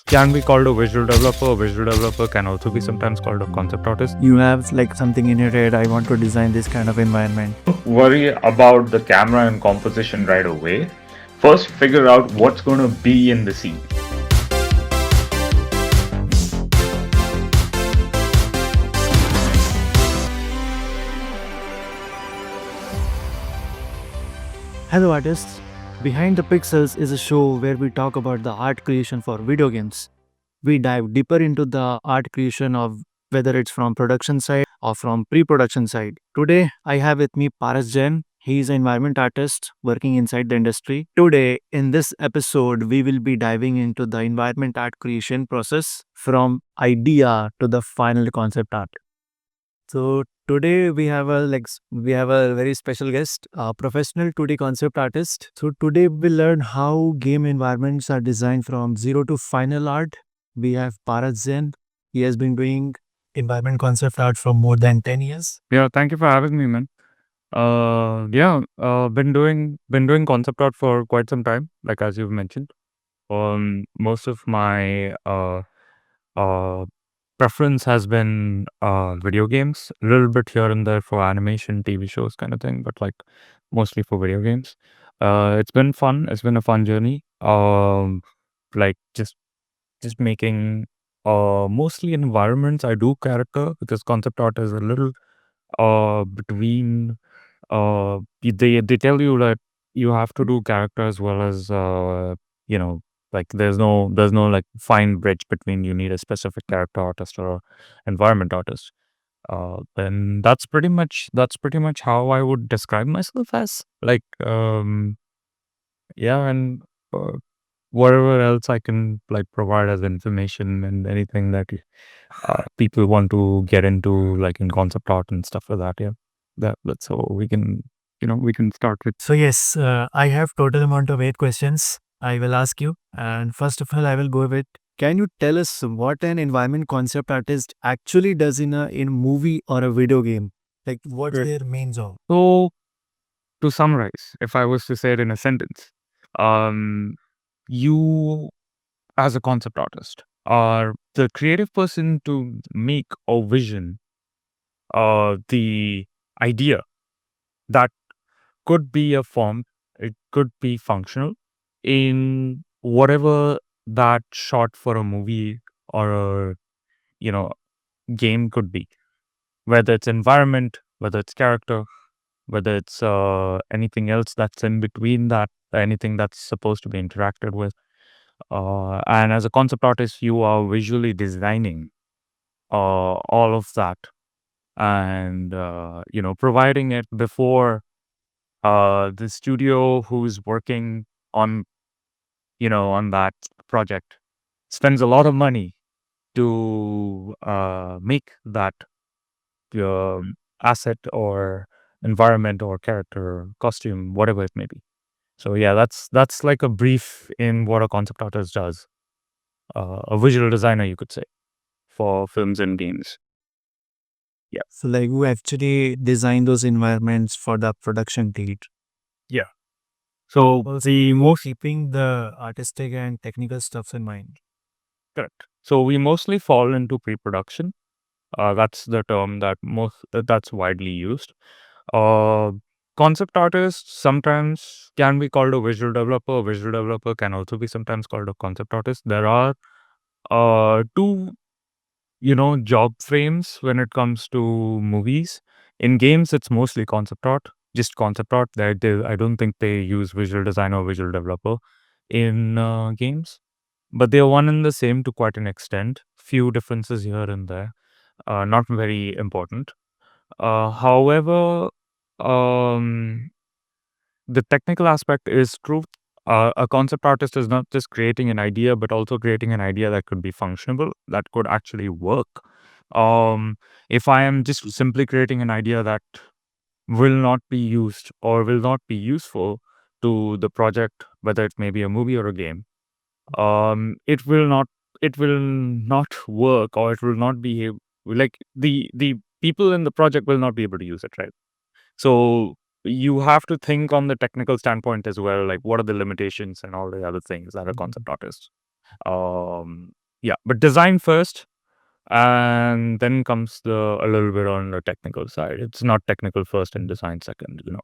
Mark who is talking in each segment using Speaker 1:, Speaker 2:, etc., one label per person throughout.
Speaker 1: can be called a visual developer. A visual developer can also be sometimes called a concept artist.
Speaker 2: You have like something in your head, I want to design this kind of environment.
Speaker 1: Don't worry about the camera and composition right away. First, figure out what's going to be in the scene.
Speaker 2: Hello artists, Behind the Pixels is a show where we talk about the art creation for video games. We dive deeper into the art creation of whether it's from production side or from pre-production side. Today I have with me Paras Jain. He is an environment artist working inside the industry. Today in this episode we will be diving into the environment art creation process from idea to the final concept art. So today we have a very special guest, a professional 2D concept artist. So today we learn how game environments are designed from zero to final art. We have Paras Jain. He has been doing environment concept art for more than 10 years.
Speaker 1: Yeah, thank you for having me, man. Been doing concept art for quite some time, like as you've mentioned. Most of my uh preference has been video games, a little bit here and there for animation, TV shows, kind of thing, but like mostly for video games. It's been fun. It's been a fun journey. Like just making mostly environments. I do character because concept art is a little between they tell you that you have to do character as well as you know like there's no like fine bridge between you need a specific character artist or environment artist. Then that's pretty much how I would describe myself as like yeah. And uh, whatever else I can like provide as information and anything that people want to get into like in concept art and stuff like that. Yeah, that's how we can start with.
Speaker 2: So yes, I have total amount of 8 questions I will ask you. And first of all, I will go with, can you tell us what an environment concept artist actually does in movie or a video game? Like what's
Speaker 1: Sure.
Speaker 2: their main job?
Speaker 1: So to summarize, if I was to say it in a sentence, um, you as a concept artist are the creative person to make or vision the idea that could be a form, it could be functional in whatever that shot for a movie or a you know game could be, whether it's environment, whether it's character, whether it's anything else that's in between that, anything that's supposed to be interacted with. And as a concept artist, you are visually designing all of that and providing it before the studio who's working on on that project spends a lot of money to make that asset or environment or character or costume, whatever it may be. So yeah, that's like a brief in what a concept artist does. A visual designer, you could say, for films and games. Yeah.
Speaker 2: So like who actually design those environments for the production lead?
Speaker 1: Yeah. So the most
Speaker 2: Keeping the artistic and technical stuffs in mind.
Speaker 1: correct. So we mostly fall into pre-production. That's the term that's widely used. Uh, Concept artists sometimes can be called a visual developer. A visual developer can also be sometimes called a concept artist. There are two job frames when it comes to movies. In games, it's mostly concept art, just concept art. I don't think they use visual design or visual developer in games, but they are one and the same to quite an extent. Few differences here and there, not very important. However, um, the technical aspect is true. A concept artist is not just creating an idea, but also creating an idea that could be functional, that could actually work. If I am just simply creating an idea that will not be used or will not be useful to the project, whether it may be a movie or a game, it will not work, or it will not be like the people in the project will not be able to use it, right? So you have to think on the technical standpoint as well, like what are the limitations and all the other things that a concept artist. Um, yeah, but design first, and then comes a little bit on the technical side. It's not technical first and design second, you know.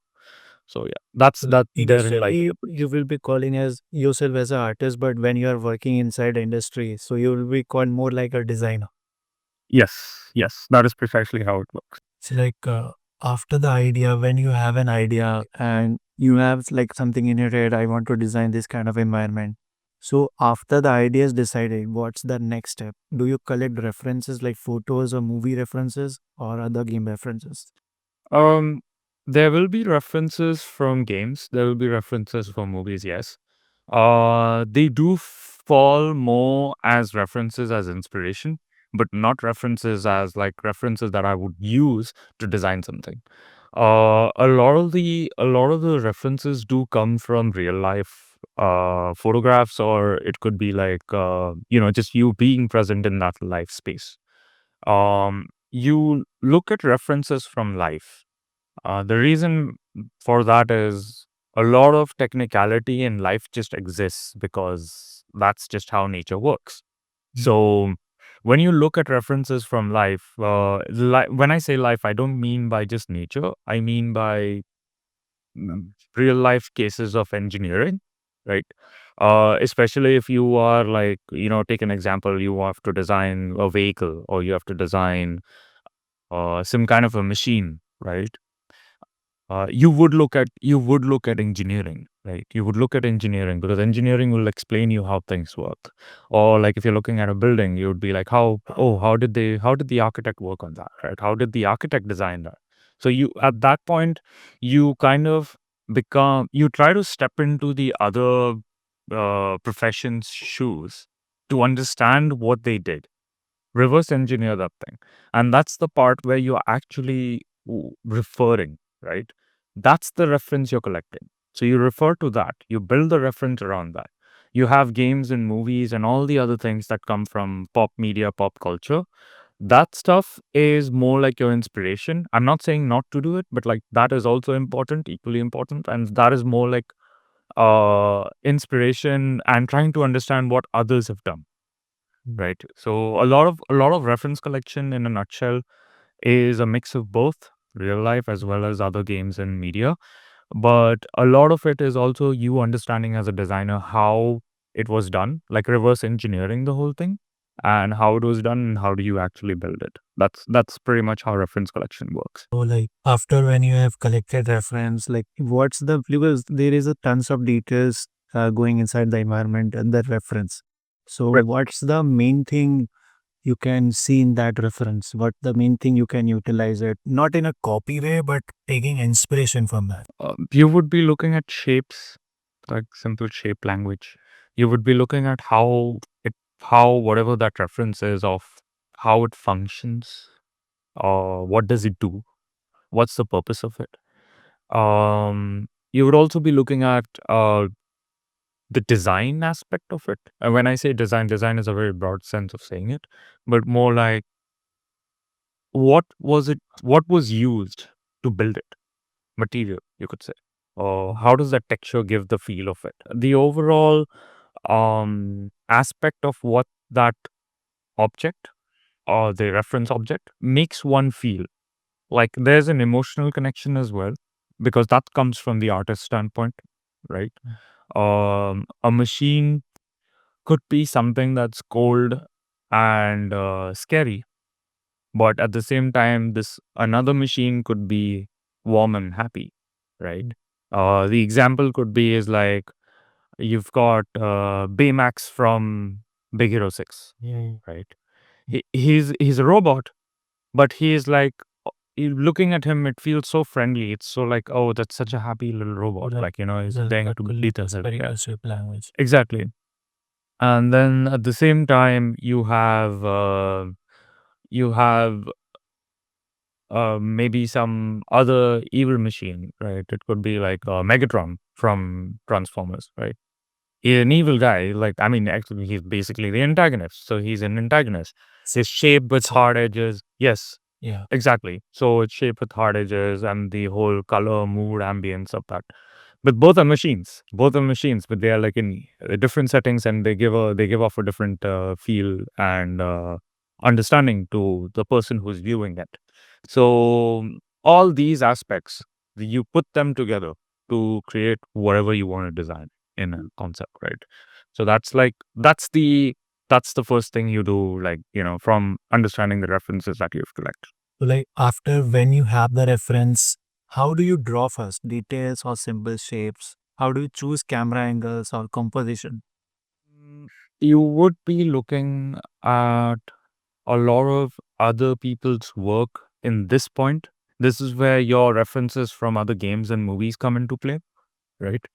Speaker 1: So yeah, that's
Speaker 2: So
Speaker 1: that. Therein like
Speaker 2: initially, you will be calling as yourself as an artist, but when you are working inside the industry, so you will be called more like a designer.
Speaker 1: yes, yes, that is precisely how it works.
Speaker 2: So like after the idea, when you have an idea and you have like something in your head, I want to design this kind of environment. So after the idea is decided, what's the next step? Do you collect references like photos or movie references or other game references?
Speaker 1: Um, there will be references from games. There will be references from movies. Yes. They do fall more as references as inspiration, but not references as like references that I would use to design something. A lot of the references do come from real life photographs, or it could be like just you being present in that life space. You look at references from life. The reason for that is a lot of technicality in life just exists because that's just how nature works. So when you look at references from life, when I say life, I don't mean by just nature. I mean by real life cases of engineering, right? Especially if you are like, take an example, you have to design a vehicle or you have to design some kind of a machine, right? You would look at engineering, right? You would look at engineering because engineering will explain you how things work. Or like if you're looking at a building, you would be like, how did the architect work on that, right? How did the architect design that? So you at that point, you kind of you try to step into the other profession's shoes to understand what they did, reverse engineer that thing. And that's the part where you're actually referring, right? That's the reference you're collecting. So you refer to that, you build the reference around that. You have games and movies and all the other things that come from pop media, pop culture. That stuff is more like your inspiration. I'm not saying not to do it, but like that is also important, equally important. And that is more like inspiration and trying to understand what others have done, right? So a lot of reference collection in a nutshell is a mix of both real life as well as other games and media. But a lot of it is also you understanding as a designer how it was done, like reverse engineering the whole thing and how it was done and how do you actually build it. That's pretty much how reference collection works.
Speaker 2: So like after when you have collected reference, like what's the because there is a tons of details going inside the environment and the reference. So
Speaker 1: Right.
Speaker 2: what's the main thing you can see in that reference? What the main thing you can utilize it? Not in a copy way, but taking inspiration from that.
Speaker 1: You would be looking at shapes, like simple shape language. You would be looking at how whatever that reference is of how it functions, or what does it do, what's the purpose of it. You would also be looking at the design aspect of it. And when I say design is a very broad sense of saying it, but more like what was used to build it, material, you could say. Or how does that texture give the feel of it? The overall aspect of what that object or the reference object makes one feel. Like there's an emotional connection as well, because that comes from the artist standpoint, right? A machine could be something that's cold and scary, but at the same time, this another machine could be warm and happy, right? The example could be is like you've got Baymax from Big Hero 6,
Speaker 2: Yeah.
Speaker 1: right? He's a robot, but he is like looking at him, it feels so friendly. It's so like, oh, that's such a happy little robot. Like, he's playing to beat us. Yeah,
Speaker 2: Language.
Speaker 1: exactly. And then at the same time, you have maybe some other evil machine, right? It could be like Megatron from Transformers, right? He's an evil guy. Like, I mean, actually, he's basically the antagonist. So he's an antagonist. It's shaped with hard edges. Yes,
Speaker 2: Yeah.
Speaker 1: exactly. So it's shaped with hard edges and the whole color, mood, ambience of that. But both are machines, but they are like in different settings, and they give off a different feel and understanding to the person who's viewing it. So all these aspects, you put them together to create whatever you want to design in a concept, right? So that's the first thing you do, like, from understanding the references that you've collected.
Speaker 2: So, like after when you have the reference, how do you draw first? Details or simple shapes? How do you choose camera angles or composition?
Speaker 1: Mm, You would be looking at a lot of other people's work in this point. This is where your references from other games and movies come into play, right?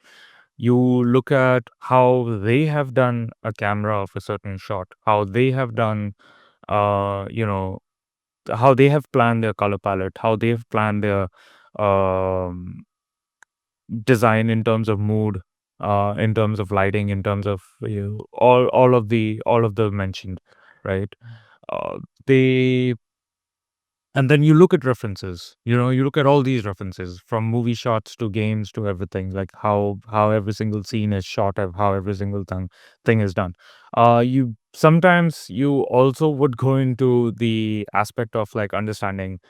Speaker 1: You look at how they have done a camera of a certain shot, how they have done, uh, you know, how they have planned their color palette, how they've planned their um, design in terms of mood, in terms of lighting, in terms of all of the mentioned, right? Uh, they And then you look at references. You look at all these references from movie shots to games to everything, like how every single scene is shot, of how every single thing is done. You sometimes you also would go into the aspect of like understanding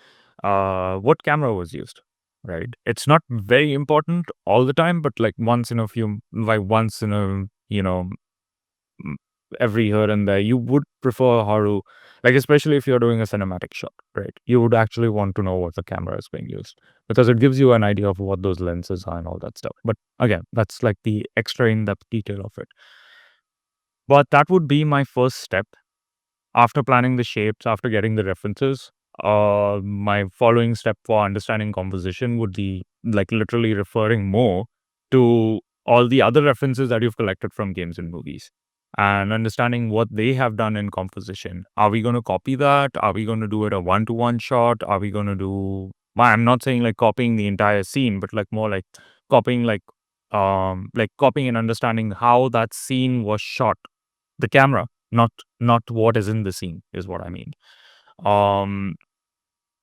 Speaker 1: what camera was used. Right. It's not very important all the time, but like once in a, mm, every here and there, you would prefer how to, like, especially if you're doing a cinematic shot, right? You would actually want to know what the camera is being used because it gives you an idea of what those lenses are and all that stuff. But again, that's like the extra in-depth detail of it. But that would be my first step after planning the shapes, after getting the references. My following step for understanding composition would be like literally referring more to all the other references that you've collected from games and movies and understanding what they have done in composition. Are we going to copy that? Are we going to do it a one-to-one shot? Are we going to do, I'm not saying like copying the entire scene, but like more like copying copying and understanding how that scene was shot, the camera, not what is in the scene, is what I mean. Um,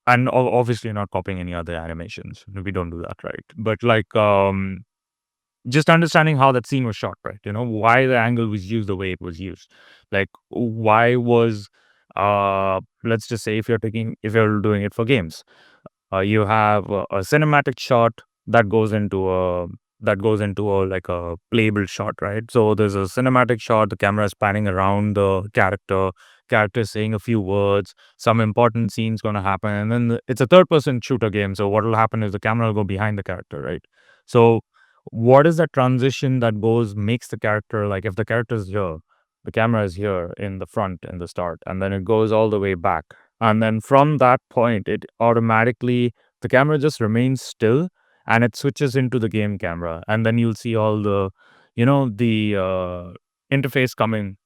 Speaker 1: and obviously not copying any other animations. We don't do that, right? But like, just understanding how that scene was shot, right? Why the angle was used the way it was used. Like, why was, let's just say if you're doing it for games, you have a cinematic shot that goes into a like a playable shot, right? So there's a cinematic shot, the camera is panning around the character is saying a few words, some important scene's going to happen, and then it's a third person shooter game, so what will happen is the camera will go behind the character, right? So what is that transition that goes makes the character, like, if the character is here, the camera is here in the front in the start, and then it goes all the way back, and then from that point, it automatically, the camera just remains still and it switches into the game camera. And then you'll see all the interface coming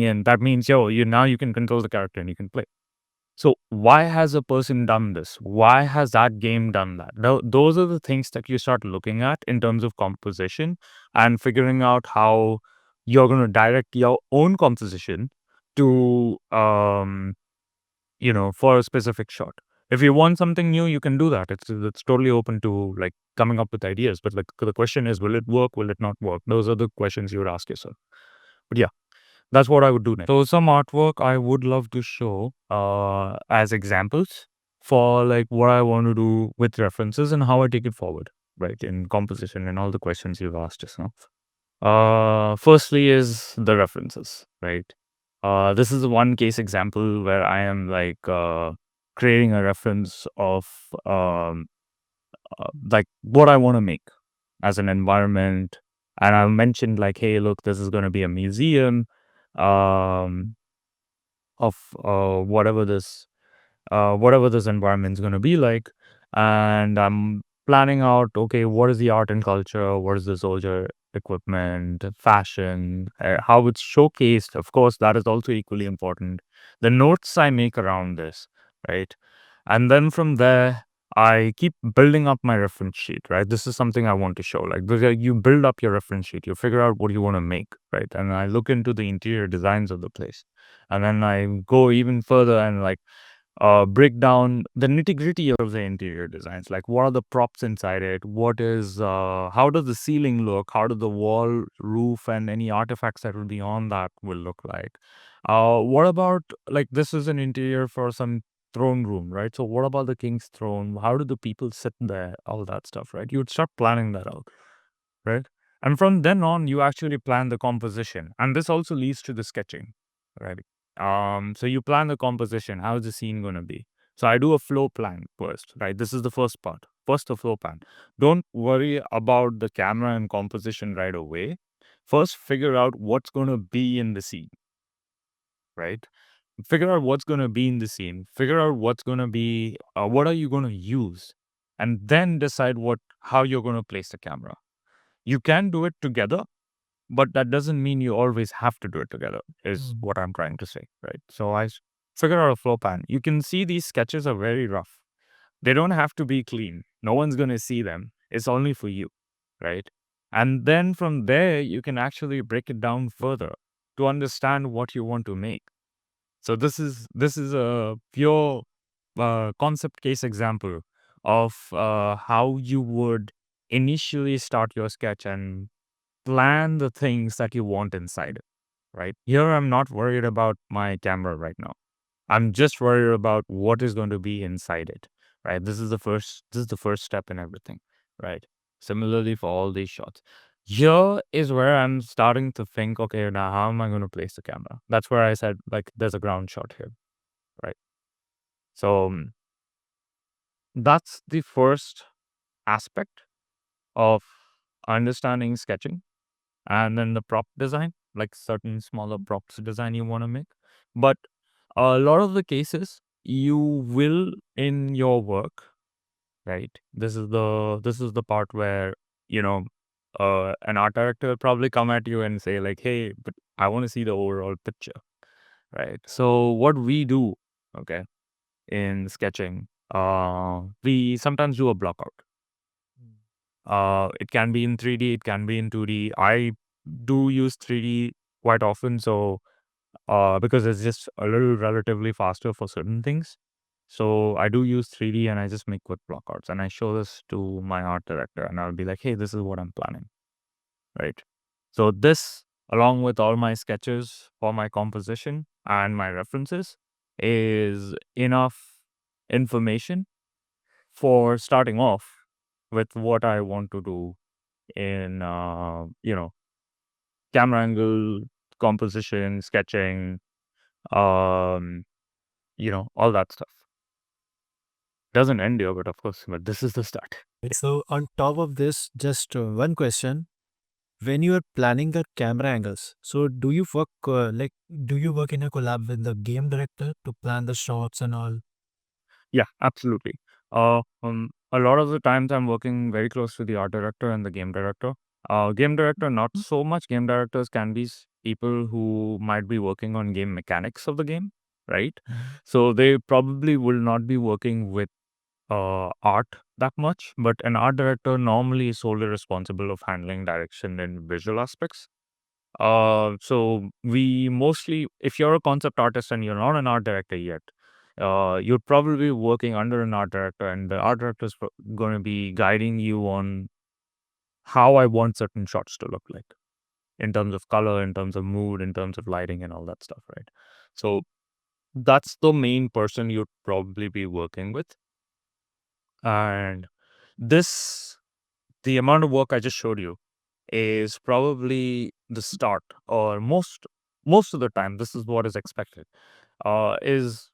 Speaker 1: in. That means, now you can control the character and you can play. So why has a person done this? Why has that game done that? Those are the things that you start looking at in terms of composition and figuring out how you're going to direct your own composition to for a specific shot. If you want something new, you can do that. It's totally open to like coming up with ideas. But like the question is, will it work? Will it not work? Those are the questions you would ask yourself. But yeah, that's what I would do next. So some artwork I would love to show as examples for like what I want to do with references and how I take it forward, right? In composition and all the questions you've asked just now. Firstly is the references, right? This is one case example where I am like creating a reference of like what I want to make as an environment, and I mentioned like, hey, look, this is going to be a museum um, of whatever this environment is going to be like, and I'm planning out, okay, what is the art and culture, what is the soldier equipment, fashion, how it's showcased. Of course, that is also equally important. The notes I make around this, right? And then from there, I keep building up my reference sheet, right? This is something I want to show. Like, because you build up your reference sheet, you figure out what you want to make, right? And I look into the interior designs of the place. And then I go even further and like, break down the nitty gritty of the interior designs. Like, what are the props inside it? How does the ceiling look? How do the wall, roof, and any artifacts that will be on that will look like? What about, like, this is an interior for some throne room, right? So, what about the king's throne? How do the people sit there? All that stuff, right? You would start planning that out, right? And from then on, you actually plan the composition. And this also leads to the sketching, right? So you plan the composition. How is the scene going to be? So I do a flow plan first, right? This is the first part. First, the flow plan. Don't worry about the camera and composition right away. First, figure out what's going to be in the scene, right? Figure out what's going to be in the scene. Figure out what's going to be, what are you going to use? And then decide how you're going to place the camera. You can do it together, but that doesn't mean you always have to do it together, is what I'm trying to say, right? So figure out a flow plan. You can see these sketches are very rough. They don't have to be clean. No one's going to see them. It's only for you, right? And then from there, you can actually break it down further to understand what you want to make. So this is a pure concept case example of how you would initially start your sketch and plan the things that you want inside it, right? Here, I'm not worried about my camera right now. I'm just worried about what is going to be inside it, right? This is the first step in everything, right? Similarly for all these shots. Here is where I'm starting to think, okay, now how am I going to place the camera? That's where I said, like, there's a ground shot here, right? So that's the first aspect of understanding sketching. And then the prop design, like certain smaller props design you want to make. But a lot of the cases, you will in your work, right? This is the part where, you know, an art director will probably come at you and say, like, hey, but I want to see the overall picture, right? So what we do, okay, in sketching, we sometimes do a blockout. It can be in 3D, it can be in 2D. I do use 3D quite often, so because it's just a little relatively faster for certain things. So I do use 3D and I just make quick blockouts and I show this to my art director and I'll be like, hey, this is what I'm planning, right? So this, along with all my sketches for my composition and my references, is enough information for starting off with what I want to do in camera angle, composition, sketching, um, all that stuff. Doesn't end here, but of course, but this is the start.
Speaker 2: So, on top of this, just one question. When you are planning the camera angles, so do you work in a collab with the game director to plan the shots and all?
Speaker 1: Yeah, absolutely. A lot of the times I'm working very close to the art director and the game director. Game director, not so much. Game directors can be people who might be working on game mechanics of the game, right? So they probably will not be working with art that much, but an art director normally is solely responsible of handling direction and visual aspects. So we mostly, if you're a concept artist and you're not an art director yet, you're probably working under an art director, and the art director is going to be guiding you on how I want certain shots to look like in terms of color, in terms of mood, in terms of lighting, and all that stuff, right? So that's the main person you'd probably be working with. And this, the amount of work I just showed you, is probably the start, or most of the time this is what is expected, is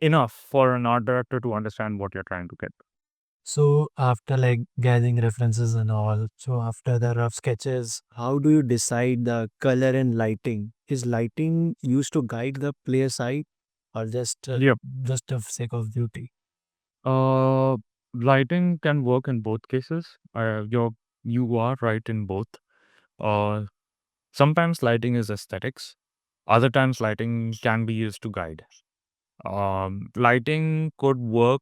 Speaker 1: enough for an art director to understand what you're trying to get.
Speaker 2: So after like gathering references and all, so after the rough sketches, how do you decide the color and lighting? Is lighting used to guide the player's eye or
Speaker 1: Yep.
Speaker 2: just of sake of beauty?
Speaker 1: uh Lighting can work in both cases. You are right in both. uh Sometimes lighting is aesthetics, other times lighting can be used to guide. Lighting could work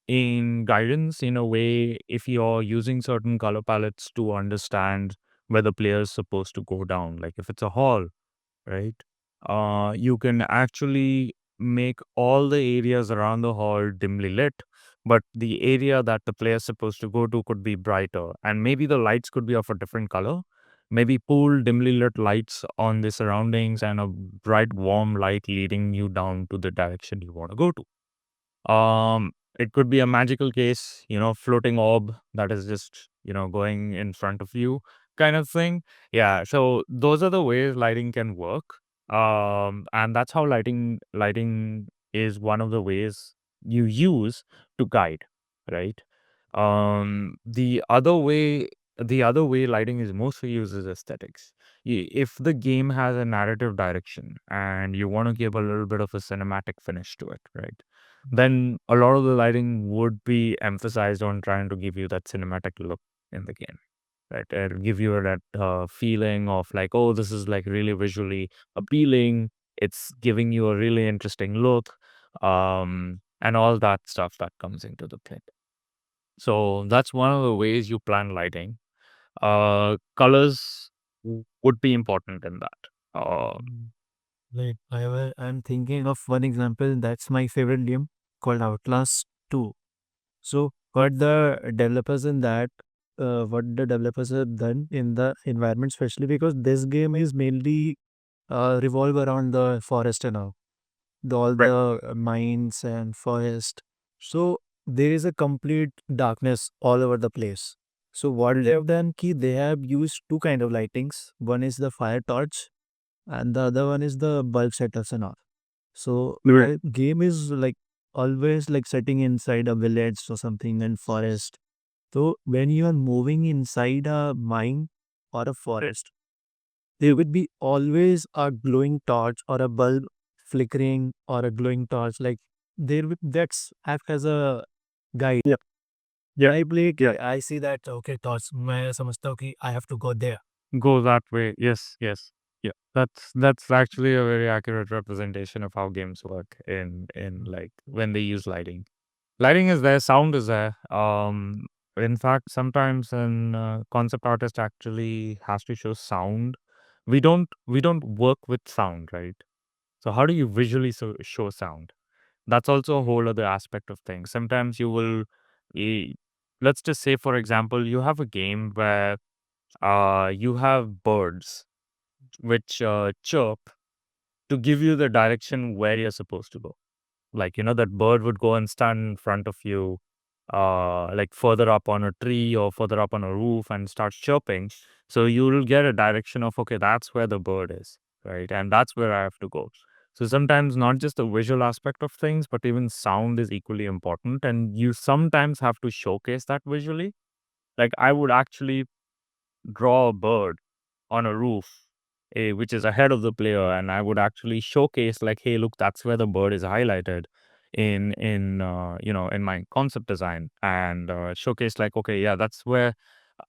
Speaker 1: in guidance in a way if you're using certain color palettes to understand where the player is supposed to go down. Like if it's a hall, right? You can actually make all the areas around the hall dimly lit, but the area that the player is supposed to go to could be brighter, and maybe the lights could be of a different color. Maybe pool dimly lit lights on the surroundings and a bright warm light leading you down to the direction you want to go to. It could be a magical case, floating orb that is just, going in front of you kind of thing. Yeah. So those are the ways lighting can work. And that's how lighting is one of the ways you use to guide, right? The other way lighting is mostly used as aesthetics. If the game has a narrative direction and you want to give a little bit of a cinematic finish to it, right? Then a lot of the lighting would be emphasized on trying to give you that cinematic look in the game, right? And give you that feeling of like, oh, this is like really visually appealing. It's giving you a really interesting look, and all that stuff that comes into the play. So that's one of the ways you plan lighting. Colors would be important in that.
Speaker 2: Like I'm thinking of one example. That's my favorite game called Outlast 2. So what the developers have done in the environment, especially because this game is mainly revolve around the forest and all, all
Speaker 1: Right.
Speaker 2: the mines and forest. So there is a complete darkness all over the place. So what they have done, ki they have used two kind of lightings. One is the fire torch, and the other one is the bulb setters and all. So
Speaker 1: Right.
Speaker 2: the game is like always like setting inside a village or something and forest. So when you are moving inside a mine or a forest, there would be always a glowing torch or a bulb flickering or a glowing torch. Like that's act as a guide.
Speaker 1: Yeah.
Speaker 2: When
Speaker 1: Yeah.
Speaker 2: I play,
Speaker 1: Yeah.
Speaker 2: I see that okay torch. मैं समझता हूँ कि I have to go there.
Speaker 1: Go that way. Yes. Yes. Yeah. That's actually a very accurate representation of how games work in like when they use lighting. Lighting is there, sound is there. In fact, sometimes an concept artist actually has to show sound. We don't work with sound, right? So how do you visually show sound? That's also a whole other aspect of things. Sometimes you will, eh, let's just say, for example, you have a game where you have birds which chirp to give you the direction where you're supposed to go. Like, that bird would go and stand in front of you, like further up on a tree or further up on a roof and start chirping. So you'll get a direction of, okay, that's where the bird is, right? And that's where I have to go. So sometimes not just the visual aspect of things, but even sound is equally important. And you sometimes have to showcase that visually. Like I would actually draw a bird on a roof, which is ahead of the player, and I would actually showcase like, hey, look, that's where the bird is highlighted in my concept design, and showcase like, okay, yeah, that's where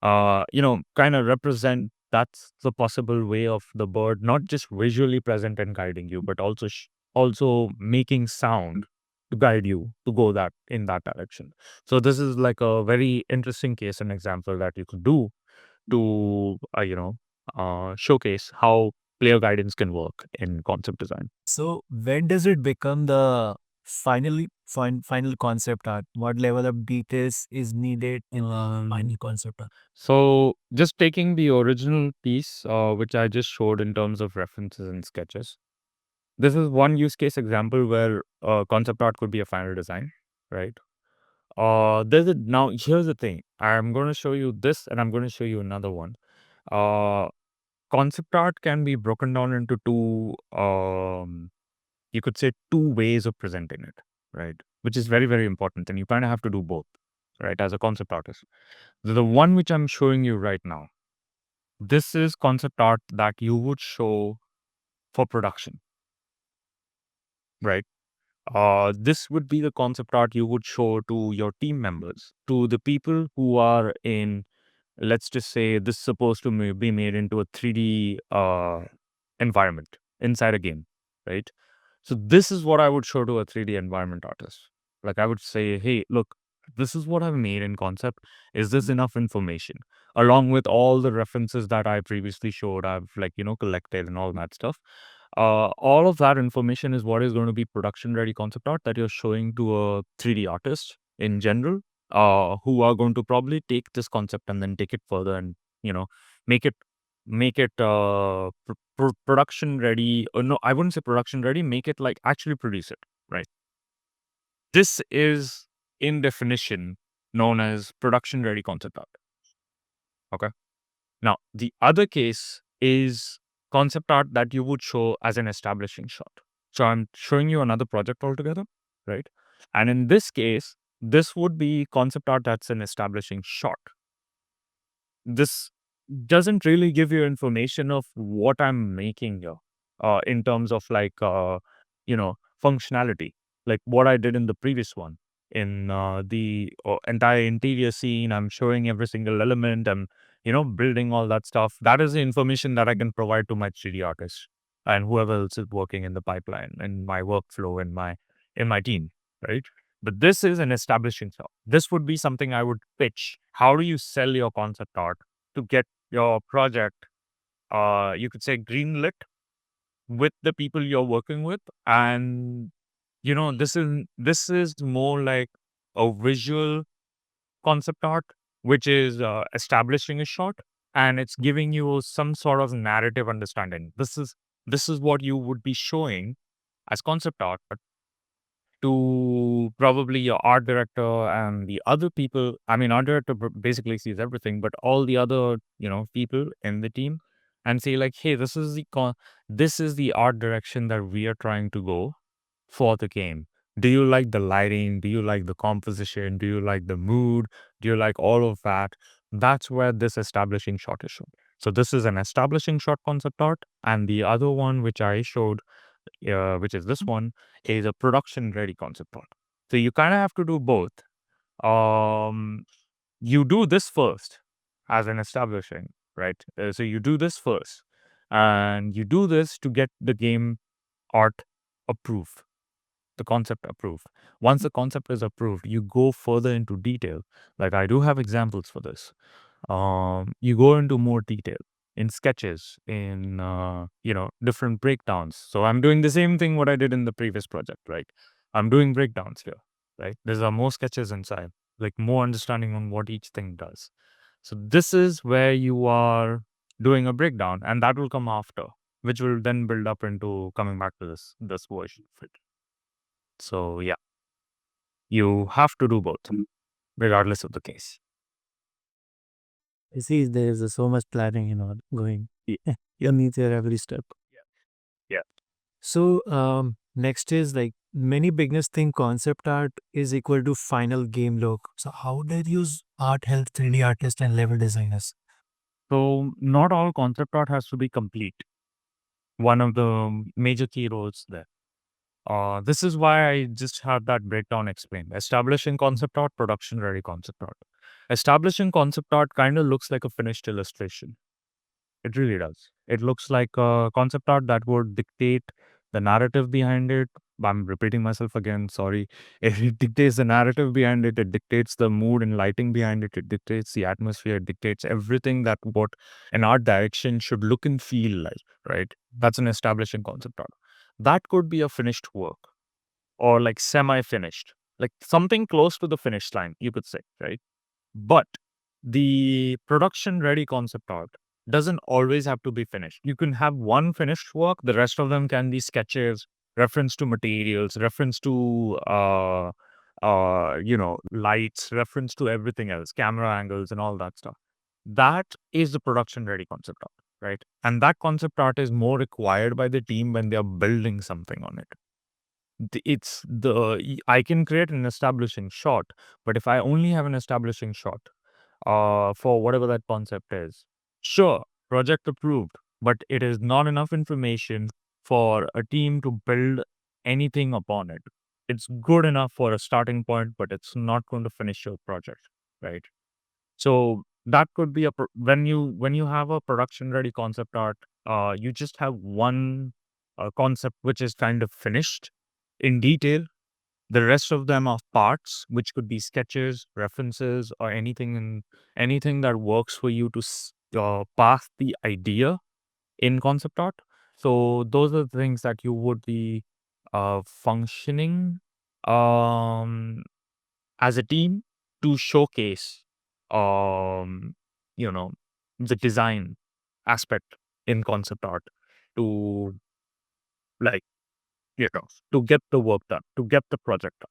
Speaker 1: kind of represent that's the possible way of the bird not just visually present and guiding you, but also making sound to guide you to go that in that direction. So this is like a very interesting case and example that you could do to showcase how player guidance can work in concept design.
Speaker 2: So when does it become the final concept art? What level of details is needed in final concept art?
Speaker 1: So just taking the original piece, which I just showed in terms of references and sketches, this is one use case example where concept art could be a final design, right? Now here's the thing. I'm going to show you this, and I'm going to show you another one. Uh, Concept art can be broken down into two. You could say two ways of presenting it, right? Which is very, very important. And you kind of have to do both, right? As a concept artist. The one which I'm showing you right now, this is concept art that you would show for production, right? This would be the concept art you would show to your team members, to the people who are in, let's just say, this is supposed to be made into a 3D environment inside a game, right? So this is what I would show to a 3D environment artist. Like I would say, hey, look, this is what I've made in concept. Is this enough information? Along with all the references that I previously showed, I've collected and all that stuff. All of that information is what is going to be production ready concept art that you're showing to a 3D artist in general, who are going to probably take this concept and then take it further and you know make it production ready. Or no, I wouldn't say production ready. Make it like actually produce it. Right. This is in definition known as production ready concept art. Okay. Now, the other case is concept art that you would show as an establishing shot. So I'm showing you another project altogether, right? And in this case, this would be concept art that's an establishing shot. This doesn't really give you information of what I'm making here, in terms of like, functionality, like what I did in the previous one. In the entire interior scene, I'm showing every single element. I'm, building all that stuff. That is the information that I can provide to my 3D artist and whoever else is working in the pipeline, in my workflow, in my team, right? But this is an establishing shot. This would be something I would pitch. How do you sell your concept art to get your project, you could say, greenlit with the people you're working with? And this is more like a visual concept art, which is establishing a shot, and it's giving you some sort of narrative understanding. This is what you would be showing as concept art to probably your art director and the other people. I mean, art director basically sees everything, but all the other, people in the team, and say like, hey, this is the art direction that we are trying to go for the game. Do you like the lighting? Do you like the composition? Do you like the mood? Do you like all of that? That's where this establishing shot is shown. So this is an establishing shot concept art, and the other one which I showed, which is this one, is a production ready concept art. So you kind of have to do both. Um, you do this first as an establishing, right? So you do this first, and you do this to get the game art approved, the concept approved. Once the concept is approved, you go further into detail. Like I do have examples for this. You go into more detail in sketches, in different breakdowns. So I'm doing the same thing what I did in the previous project, right? I'm doing breakdowns here, right? There's more sketches inside, like more understanding on what each thing does. So this is where you are doing a breakdown, and that will come after, which will then build up into coming back to this version of it. So yeah, you have to do both, regardless of the case.
Speaker 2: I see there's so much planning going.
Speaker 1: Yeah.
Speaker 2: You need there every step.
Speaker 1: Yeah.
Speaker 2: So next is like many beginners think concept art is equal to final game look. So how did you use art help 3D artists and level designers?
Speaker 1: So not all concept art has to be complete. One of the major key roles there. This is why I just had that breakdown explained. Establishing concept art, production ready concept art. Establishing concept art kind of looks like a finished illustration. It really does. It looks like a concept art that would dictate the narrative behind it. I'm repeating myself again, sorry. It dictates the narrative behind it. It dictates the mood and lighting behind it. It dictates the atmosphere. It dictates everything that what an art direction should look and feel like, right? That's an establishing concept art. That could be a finished work or like semi-finished, like something close to the finish line, you could say, right? But the production ready concept art doesn't always have to be finished. You can have one finished work, the rest of them can be sketches, reference to materials, reference to lights, reference to everything else, camera angles and all that stuff. That is the production ready concept art, right? And that concept art is more required by the team when they are building something on it. I can create an establishing shot, but if I only have an establishing shot for whatever that concept is, sure, project approved, but it is not enough information for a team to build anything upon it. It's good enough for a starting point, but it's not going to finish your project, right? So that could be when you have a production ready concept art, you just have one concept which is kind of finished in detail. The rest of them are parts, which could be sketches, references, or anything that works for you to pass the idea in concept art. So those are the things that you would be functioning um, as a team to showcase, um, you know, the design aspect in concept art to, like, to get the work done, to get the project done.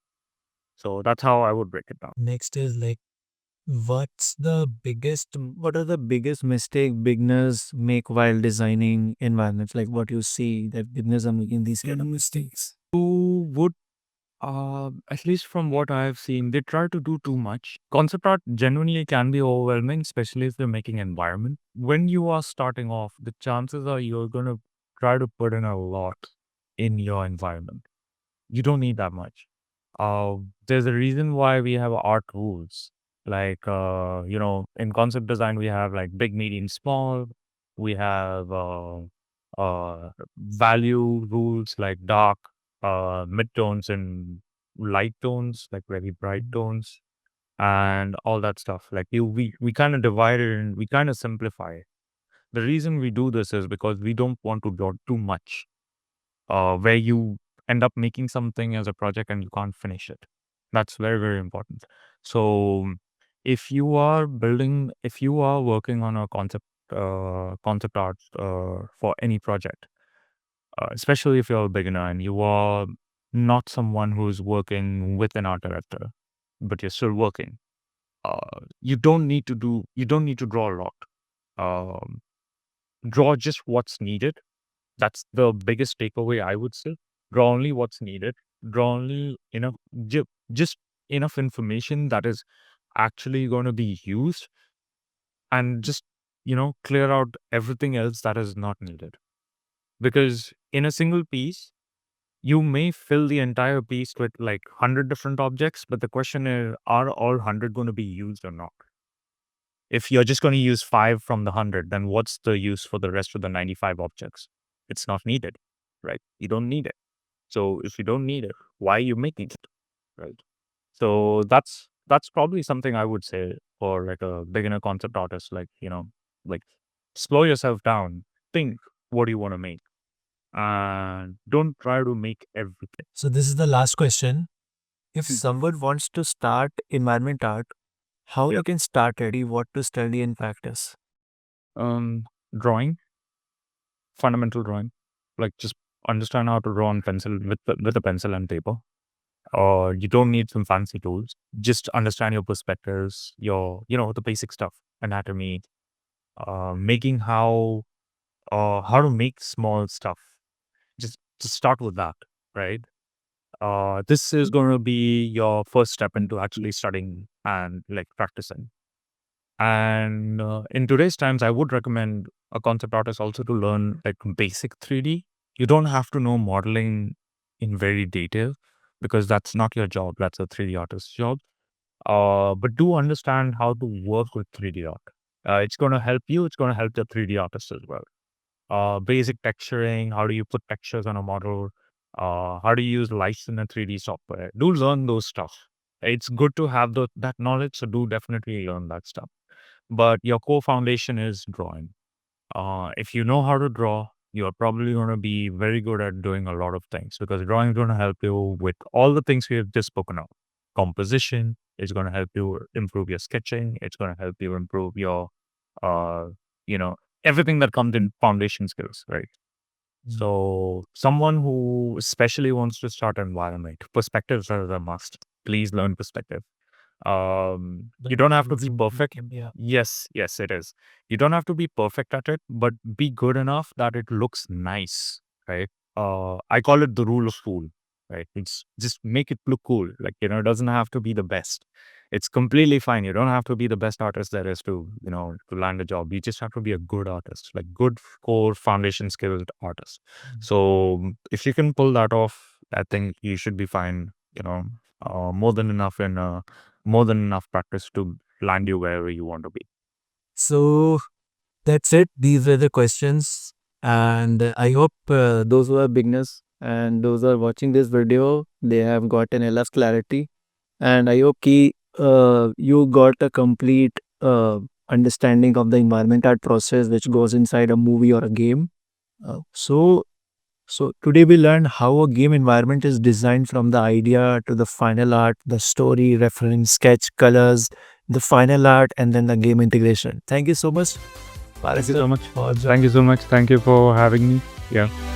Speaker 1: So that's how I would break it down.
Speaker 2: Next is like, what are the biggest mistake beginners make while designing environments? Like what you see that beginners are making these kind of mistakes.
Speaker 1: Who would, at least from what I've seen, they try to do too much. Concept art genuinely can be overwhelming, especially if you're making environment. When you are starting off, the chances are you're going to try to put in a lot in your environment. You don't need that much. There's a reason why we have art rules. Like, in concept design, we have like big, medium, small. We have value rules like dark, mid-tones and light tones, like very bright tones, and all that stuff. Like we kind of divide it and we kind of simplify it. The reason we do this is because we don't want to draw too much, where you end up making something as a project and you can't finish it. That's very, very important. So if you are working on a concept art for any project, especially if you're a beginner and you are not someone who's working with an art director, but you're still working, you don't need to draw a lot. Um, Draw just what's needed. That's the biggest takeaway, I would say. Draw only what's needed. Draw only enough, just enough information that is actually going to be used, and just, clear out everything else that is not needed. Because in a single piece, you may fill the entire piece with like 100 different objects, but the question is, are all 100 going to be used or not? If you're just going to use 5 from the 100, then what's the use for the rest of the 95 objects? It's not needed, right? You don't need it. So if you don't need it, why are you making it, right? So that's probably something I would say for like a beginner concept artist. Like, like, slow yourself down, think, what do you want to make, and don't try to make everything.
Speaker 2: So this is the last question. If someone wants to start environment art, how
Speaker 1: Yeah.
Speaker 2: you can start it, what to study and practice?
Speaker 1: Drawing, fundamental drawing, like just understand how to draw on pencil with a pencil and paper. Or you don't need some fancy tools. Just understand your perspectives, the basic stuff, anatomy, making how to make small stuff. Just start with that, right? This is going to be your first step into actually studying and like practicing. And in today's times, I would recommend a concept artist also to learn like basic 3D. You don't have to know modeling in very detail because that's not your job. That's a 3D artist's job. But do understand how to work with 3D art. It's going to help you. It's going to help the 3D artist as well. Basic texturing. How do you put textures on a model? How do you use lights in a 3D software? Do learn those stuff. It's good to have that knowledge. So do definitely learn that stuff. But your core foundation is drawing. If you know how to draw, you're probably going to be very good at doing a lot of things because drawing is going to help you with all the things we have just spoken of. Composition is going to help you improve your sketching. It's going to help you improve your, uh, you know, everything that comes in foundation skills, right? So, someone who especially wants to start environment, perspectives are a must. Please learn perspective. You don't have to be perfect.
Speaker 2: Yeah.
Speaker 1: Yes, it is. You don't have to be perfect at it, but be good enough that it looks nice, right? I call it the rule of cool, right? It's just make it look cool. Like, it doesn't have to be the best. It's completely fine. You don't have to be the best artist there is to land a job. You just have to be a good artist, like good core foundation skilled artist. So if you can pull that off, I think you should be fine. More than enough in more than enough practice to land you wherever you want to be.
Speaker 2: So that's it. These were the questions. And I hope those who are beginners and those who are watching this video, they have gotten enough clarity. And I hope you got a complete understanding of the environment art process which goes inside a movie or a game. So today we learned how a game environment is designed from the idea to the final art, the story, reference, sketch, colors, the final art, and then the game integration. Thank you so much,
Speaker 1: Thank you
Speaker 2: Paris,
Speaker 1: so much.
Speaker 2: for
Speaker 1: Thank you so much. Thank you for having me. Yeah.